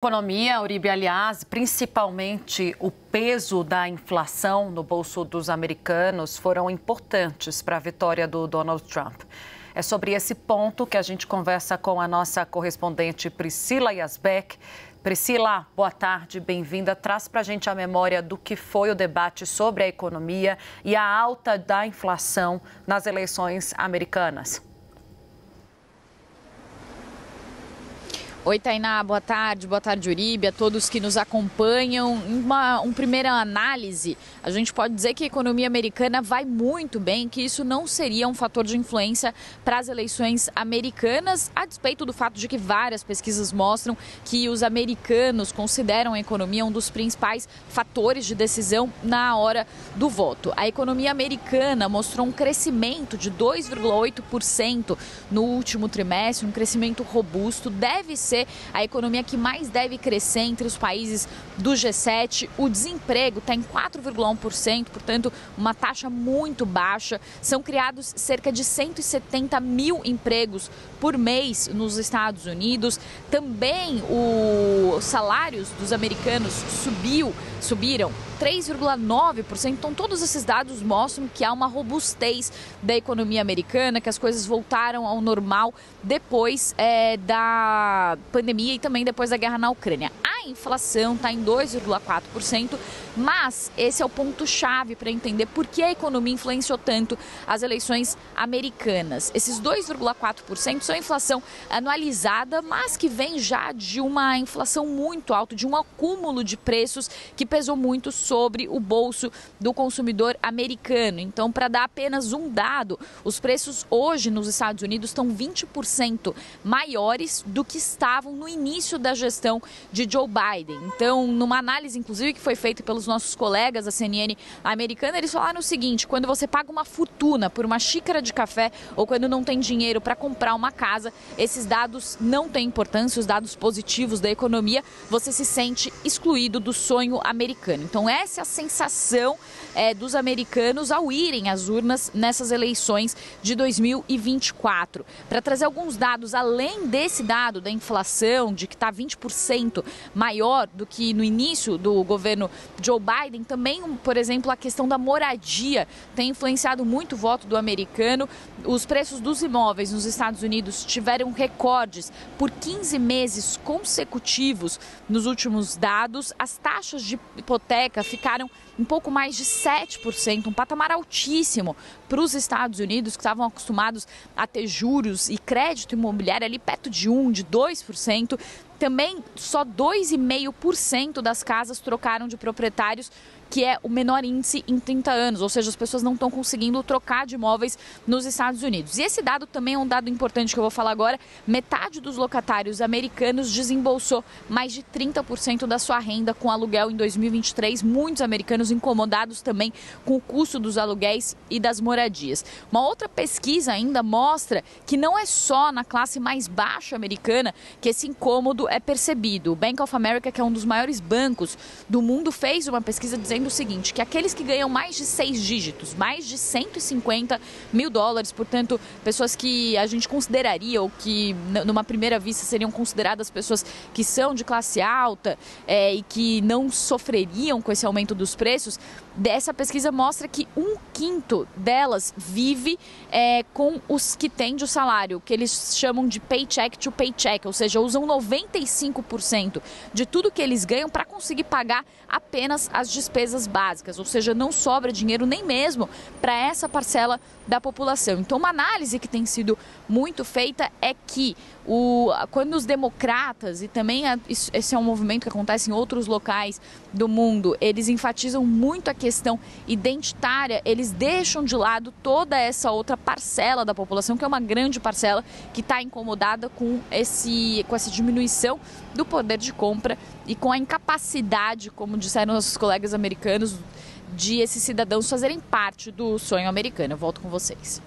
Economia, Uribe, aliás, principalmente o peso da inflação no bolso dos americanos foram importantes para a vitória do Donald Trump. É sobre esse ponto que a gente conversa com a nossa correspondente Priscila Yazbek. Priscila, boa tarde, bem-vinda. Traz para a gente a memória do que foi o debate sobre a economia e a alta da inflação nas eleições americanas. Oi, Tainá, boa tarde, Uribe, a todos que nos acompanham. Uma primeira análise, a gente pode dizer que a economia americana vai muito bem, que isso não seria um fator de influência para as eleições americanas, a despeito do fato de que várias pesquisas mostram que os americanos consideram a economia um dos principais fatores de decisão na hora do voto. A economia americana mostrou um crescimento de 2,8% no último trimestre, um crescimento robusto, deve ser a economia que mais deve crescer entre os países do G7. O desemprego está em 4,1%, portanto, uma taxa muito baixa. São criados cerca de 170 mil empregos por mês nos Estados Unidos. Também os salários dos americanos subiram 3,9%. Então, todos esses dados mostram que há uma robustez da economia americana, que as coisas voltaram ao normal depois da pandemia e também depois da guerra na Ucrânia. A inflação está em 2,4%, mas esse é o ponto-chave para entender por que a economia influenciou tanto as eleições americanas. Esses 2,4% são inflação anualizada, mas que vem já de uma inflação muito alta, de um acúmulo de preços que pesou muito sobre o bolso do consumidor americano. Então, para dar apenas um dado, os preços hoje nos Estados Unidos estão 20% maiores do que estavam no início da gestão de Joe Biden. Então, numa análise, inclusive, que foi feita pelos nossos colegas da CNN americana, eles falaram o seguinte: quando você paga uma fortuna por uma xícara de café ou quando não tem dinheiro para comprar uma casa, esses dados não têm importância, os dados positivos da economia, você se sente excluído do sonho americano. Então, essa é a sensação dos americanos ao irem às urnas nessas eleições de 2024. Para trazer alguns dados, além desse dado da inflação, de que está 20% maior do que no início do governo Joe Biden, também, por exemplo, a questão da moradia tem influenciado muito o voto do americano. Os preços dos imóveis nos Estados Unidos tiveram recordes por 15 meses consecutivos nos últimos dados. As taxas de hipoteca ficaram um pouco mais de 7%, um patamar altíssimo para os Estados Unidos, que estavam acostumados a ter juros e crédito imobiliário ali perto de 2%. Também só 2,5% das casas trocaram de proprietários, que é o menor índice em 30 anos, ou seja, as pessoas não estão conseguindo trocar de imóveis nos Estados Unidos. E esse dado também é um dado importante que eu vou falar agora: metade dos locatários americanos desembolsou mais de 30% da sua renda com aluguel em 2023, muitos americanos incomodados também com o custo dos aluguéis e das moradias. Uma outra pesquisa ainda mostra que não é só na classe mais baixa americana que esse incômodo é percebido. O Bank of America, que é um dos maiores bancos do mundo, fez uma pesquisa dizendo o seguinte, que aqueles que ganham mais de 6 dígitos, mais de 150 mil dólares, portanto, pessoas que a gente consideraria ou que numa primeira vista seriam consideradas pessoas que são de classe alta e que não sofreriam com esse aumento dos preços, dessa pesquisa mostra que 1/5 delas vive com os que têm de salário, que eles chamam de paycheck to paycheck, ou seja, usam 95% de tudo que eles ganham para conseguir pagar apenas as despesas básicas, ou seja, não sobra dinheiro nem mesmo para essa parcela da população. Então, uma análise que tem sido muito feita é que quando os democratas, e também esse é um movimento que acontece em outros locais do mundo, eles enfatizam muito a questão identitária, eles deixam de lado toda essa outra parcela da população, que é uma grande parcela que está incomodada com essa diminuição do poder de compra e com a incapacidade, como disseram nossos colegas americanos, de esses cidadãos fazerem parte do sonho americano. Eu volto com vocês.